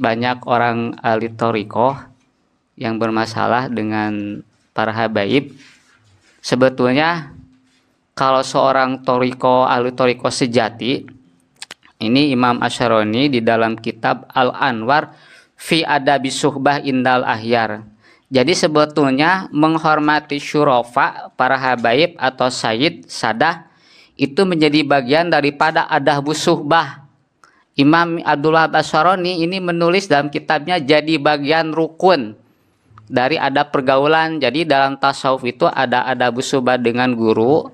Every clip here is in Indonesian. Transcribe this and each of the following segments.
banyak orang ahli thariqah yang bermasalah dengan para habaib. Sebetulnya kalau seorang ahli thariqah sejati, ini Imam Asy'arani di dalam kitab Al-Anwar fi Adabi Suhbah Indal Ahyar. Jadi sebetulnya menghormati syurafa, para habaib atau sayyid, sadah, itu menjadi bagian daripada adabus suhbah. Imam Abdullah Asy'arani ini menulis dalam kitabnya jadi bagian rukun dari adab pergaulan. Jadi dalam tasawuf itu ada adabus suhbah dengan guru,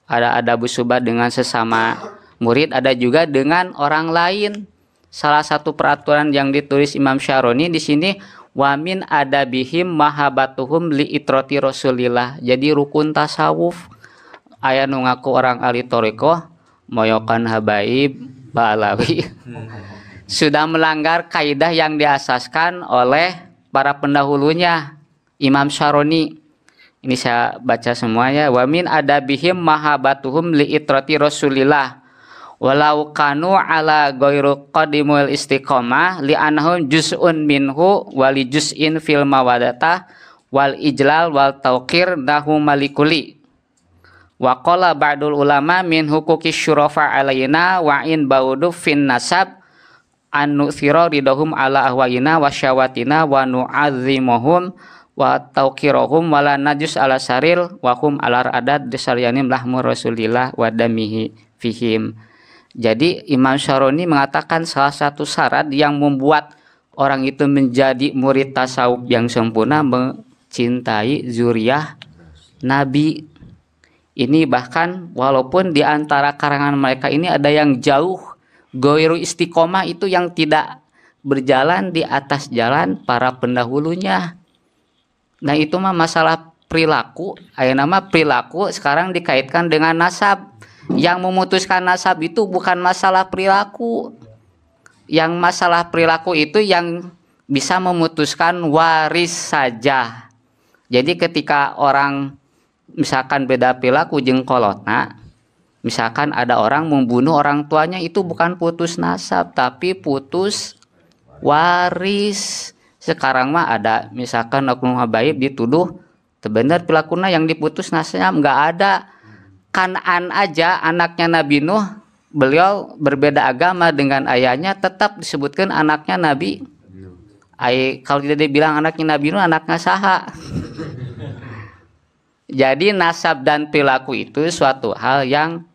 ada adabus suhbah dengan sesama murid, ada juga dengan orang lain. Salah satu peraturan yang ditulis Imam Syaroni di sini, wamin adabihim mahabatuhum li itroti Rasulillah. Jadi rukun tasawuf aya nu ngaku orang ahli thariqah moyokan habaib Ba'alawi sudah melanggar kaidah yang diasaskan oleh para pendahulunya Imam Syaroni. Ini saya baca semuanya. Wa min adabihim mahabatuhum li itrati Rasulillah walau kanu ala ghairu qadimul istiqomah li anhum juz'un minhu wali juz'in fil mawadatah wal ijlal wal tauqir nahu malikuli. Wa qala ba'dul ulama min huquqi syurafa alaina wa in baudu fin nasab an nu'thira ridahum ala ahwayina wa syawatina wa nu'azzimuhum wa tauqirahum wa la najus ala saril wa hum ala adad disaryanim lahmu rasulillah wa damihi fihim. Jadi Imam Syaroni mengatakan salah satu syarat yang membuat orang itu menjadi murid tasawuf yang sempurna mencintai zuriyah Nabi. Ini bahkan walaupun di antara karangan mereka ini ada yang jauh ghairu istiqomah, itu yang tidak berjalan di atas jalan para pendahulunya. Nah itu mah masalah perilaku. Aya nama perilaku sekarang dikaitkan dengan nasab. Yang memutuskan nasab itu bukan masalah perilaku. Yang masalah perilaku itu yang bisa memutuskan waris saja. Jadi ketika orang misalkan beda perilaku jeung kolotna, misalkan ada orang membunuh orang tuanya, itu bukan putus nasab tapi putus waris. Sekarang mah ada misalkan oknum habaib dituduh benar perilakunya, yang diputus nasabnya enggak ada. Kan'an aja anaknya Nabi Nuh, beliau berbeda agama dengan ayahnya, tetap disebutkan anaknya Nabi. Kalau tidak dibilang anaknya Nabi Nuh, anaknya saha. Jadi nasab dan perilaku itu suatu hal yang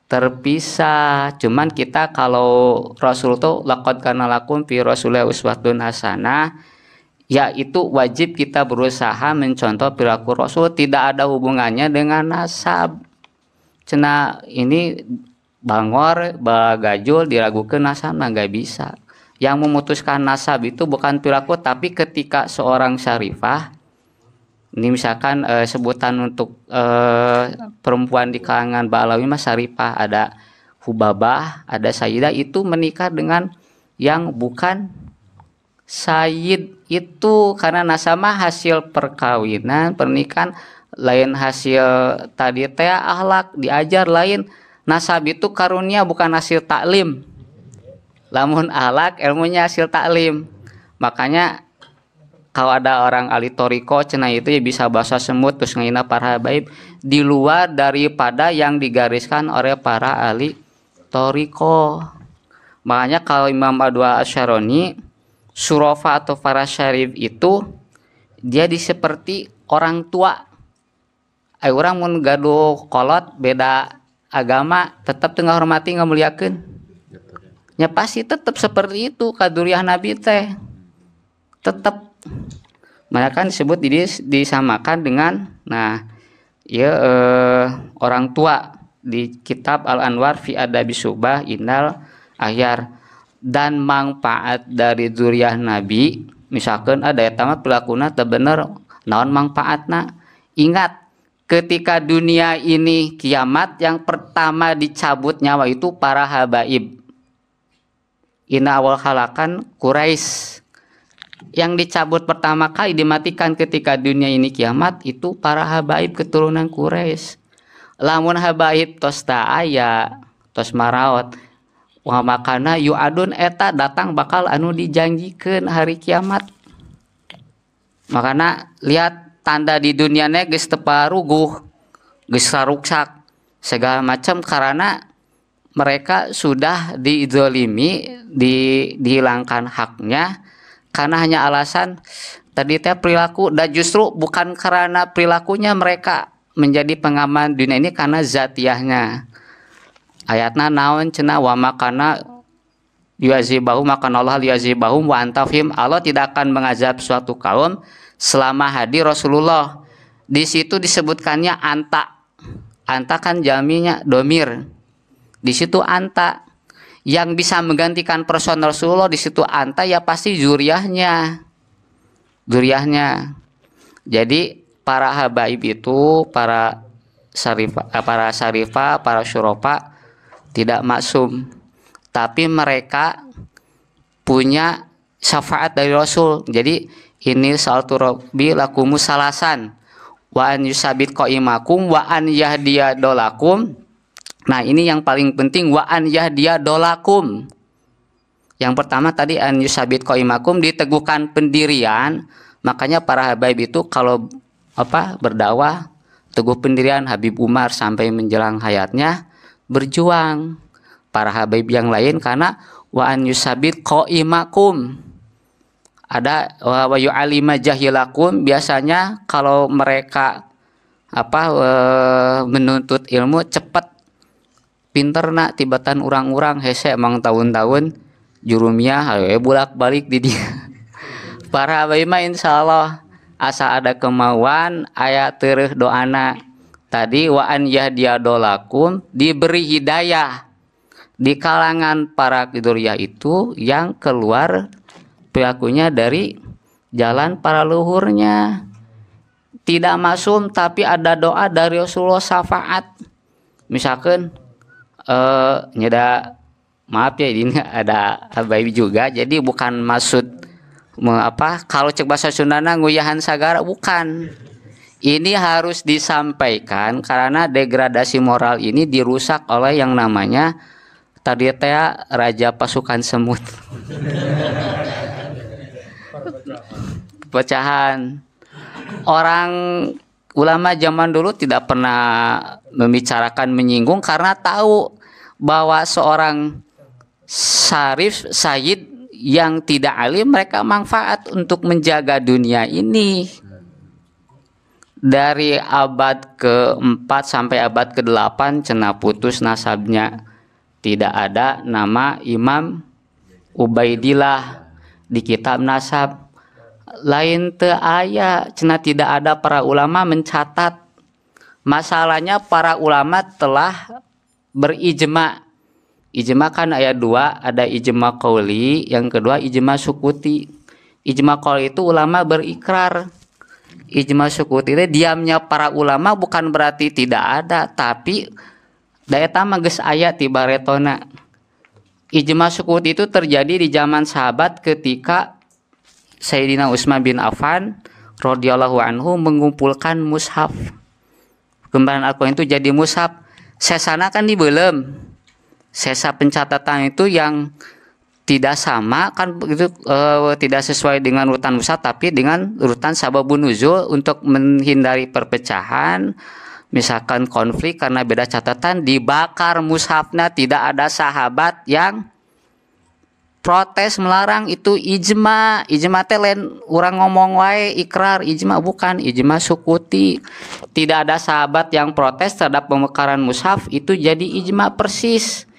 terpisah. Cuman kita kalau Rasul tuh laqad kana lakum fi Rasulillah uswatun hasanah, yaitu wajib kita berusaha mencontoh perilaku Rasul, tidak ada hubungannya dengan nasab. Cenah ini bangor, bagajul diragukeun nasabna, nggak bisa. Yang memutuskan nasab itu bukan perilaku, tapi ketika seorang syarifah, ini misalkan sebutan untuk perempuan di kalangan Ba'alawi mas syarifah, ada hubabah, ada sayyidah, itu menikah dengan yang bukan sayyid itu karena nasabah hasil perkawinan, pernikahan lain hasil tadi teh akhlak diajar lain. Nasab itu karunia bukan hasil taklim. Lamun akhlak ilmunya hasil taklim. Makanya kalau ada orang ahli thariqah cenah itu ya bisa bahasa semut terus ngina para habaib di luar daripada yang digariskan oleh para ahli thariqah. Makanya kalau Imam Abdullah Asy'arani surafa atau para syarif itu dia seperti orang tua. Orang mun gaduh kolot beda agama tetap tengah hormati ngamuliakeun. Ya pasti tetap seperti itu kaduriah Nabi teh. Tetap mereka disebut disamakan dengan orang tua di kitab Al-Anwar fi Adabi Suhbah Indal Ahyar. Dan manfaat dari zuriyah Nabi, misalkan ada eta pelakuna teu bener, naon manfaatna? Ingat, ketika dunia ini kiamat, yang pertama dicabut nyawa itu para habaib. Inna awal halakan Quraisy. Yang dicabut pertama kali dimatikan ketika dunia ini kiamat itu para habaib keturunan Quraisy. Lamun habaib tos ta aya, tos maraot, wa makana yu'adun eta datang bakal anu dijanjikeun hari kiamat. Makana lihat tanda di dunianya geus teu paruguh, geus ruksak segala macam karena mereka sudah dizalimi, dihilangkan haknya karena hanya alasan tadi teh perilaku, dan justru bukan karena perilakunya mereka menjadi pengaman dunia ini karena zatiahnya. Ayatna naon cenah wa makana yu'azibahum makana Allah yu'azibahum wa antafhim, Allah tidak akan mengazab suatu kaum selama hadir Rasulullah. Di situ disebutkannya anta. Anta kan jaminya domir. Di situ anta. Yang bisa menggantikan person Rasulullah di situ anta ya pasti zuriyahnya. Zuriyahnya. Jadi para habaib itu, para syarifah, para syurofa tidak maksum, tapi mereka punya syafaat dari Rasul. Jadi ini salatu rabbi lakumus salasan wa an yusabit qaimakum wa an yahdiya dolakum. Nah ini yang paling penting, wa an yahdiya dolakum. Yang pertama tadi an yusabit qaimakum, diteguhkan pendirian. Makanya para habaib itu kalau berdakwah teguh pendirian. Habib Umar sampai menjelang hayatnya berjuang. Para habaib yang lain karena wa an yusabit qaimakum. Ada wa yu'alima jahilakum, biasanya kalau mereka menuntut ilmu cepat pinterna tibatan urang-urang hese emang tahun-tahun jurumiyah bolak-balik di dia. Para habaib mah insyaallah asa ada kemauan aya teureus doana. Tadi wa an yahdiya dolakum, diberi hidayah di kalangan para dzurriyyah itu yang keluar perilakunya dari jalan para luhurnya. Tidak masum tapi ada doa dari Rasulullah syafaat. Misalkan nyeda maaf ya ini ada habaib juga, jadi bukan maksud kalau cek bahasa Sundana nguyahan sagara, bukan. Ini harus disampaikan karena degradasi moral ini dirusak oleh yang namanya tadi teh raja pasukan semut. Pecahan. Orang ulama zaman dulu tidak pernah membicarakan menyinggung karena tahu bahwa seorang syarif sayyid yang tidak alim mereka manfaat untuk menjaga dunia ini. Dari abad ke-4 sampai abad ke-8 cenah putus nasabnya. Tidak ada nama Imam Ubaidillah di kitab nasab. Lain teu aya cenah, tidak ada para ulama mencatat. Masalahnya para ulama telah berijma. Ijma kan aya dua, ada ijma qauli, yang kedua ijma sukuti. Ijma qauli itu ulama berikrar. Ijma sukuti itu diamnya para ulama bukan berarti tidak ada, tapi daya tamah geus aya ti baretona. Ijma sukuti itu terjadi di zaman sahabat ketika Sayyidina Utsman bin Affan radhiyallahu anhu mengumpulkan mushaf. Gambaran Al-Qur'an itu jadi mushaf. Sesana kan dibeulem. Sesa pencatatan itu yang tidak sama kan begitu, tidak sesuai dengan urutan mushaf tapi dengan urutan sababun nuzul untuk menghindari perpecahan. Misalkan konflik karena beda catatan, dibakar mushafnya. Tidak ada sahabat yang protes melarang, itu ijma. Ijma teh lain urang ngomong wae ikrar, ijma bukan, ijma sukuti. Tidak ada sahabat yang protes terhadap pembakaran mushaf, itu jadi ijma persis.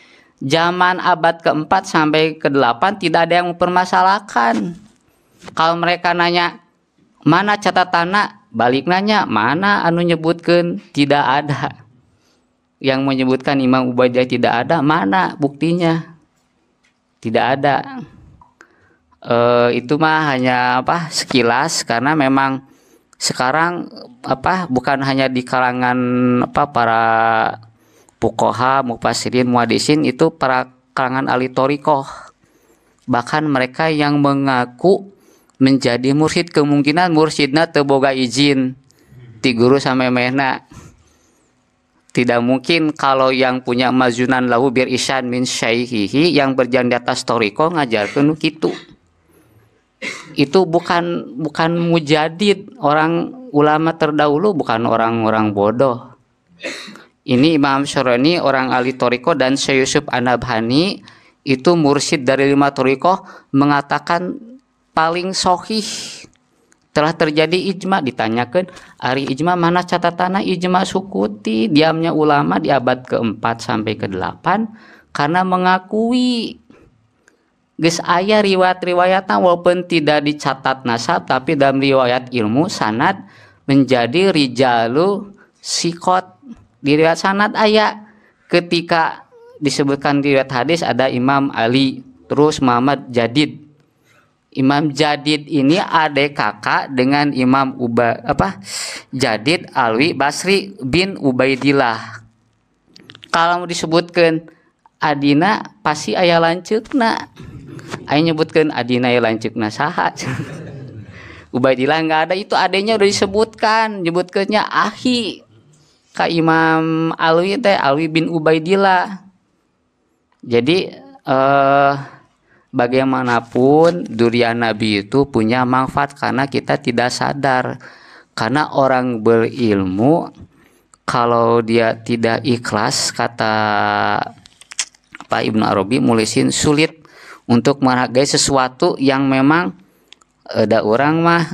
Zaman abad ke-4 sampai ke-8 tidak ada yang mempermasalahkan. Kalau mereka nanya mana catatanna, balik nanya mana anu nyebutkeun, tidak ada. Yang menyebutkan Imam Ubaidillah tidak ada, mana buktinya? Tidak ada. Itu mah hanya sekilas, karena memang sekarang bukan hanya di kalangan para fuqaha, mufassirin, muhaddisin, itu para kalangan ahli thariqah. Bahkan mereka yang mengaku menjadi mursyid, kemungkinan mursyidna teu boga izin ti guru sampai mehna. Tidak mungkin kalau yang punya mazunan lahu bir isyan min syaihihi yang berjalan di atas toriko ngajarkeun kitu. Itu bukan mujadid, orang ulama terdahulu bukan orang-orang bodoh. Ini Imam Syarani orang ahli toriko dan Syekh Yusuf An-Nabhani itu mursyid dari 5 toriko mengatakan paling sahih. Telah terjadi ijma, ditanyakan ari ijma mana catatannya ijma sukuti, diamnya ulama di abad ke-4 sampai ke-8 karena mengakui geus aya riwayat-riwayatna walaupun tidak dicatat nasab tapi dalam riwayat ilmu sanad menjadi rijalu sikot. Di riwayat sanad aya ketika disebutkan di riwayat hadis ada Imam Ali terus Muhammad Jadid. Imam Jadid ini adik kakak dengan Imam Jadid Alwi Basri bin Ubaidillah. Kalau disebutkan adina pasti aya lanceukna. Aya nyebutkeun adina aya lanceukna saha. Ubaidillah enggak ada, itu adanya udah disebutkan, nyebutkeunnya ahi ka Imam Alwi teh Alwi bin Ubaidillah. Jadi bagaimanapun durian Nabi itu punya manfaat karena kita tidak sadar. Karena orang berilmu kalau dia tidak ikhlas, kata Pak Ibnu Arabi mulisin, sulit untuk menghargai sesuatu yang memang ada orang mah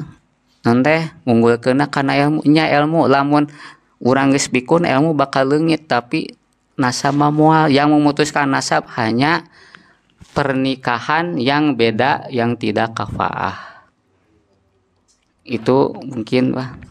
nanti ngunggulkeun karena ilmu lamun urang geus pikun ilmu bakal leungit, tapi nasab moal yang memutuskan nasab hanya pernikahan yang beda yang tidak kafaah. Itu mungkin Pak.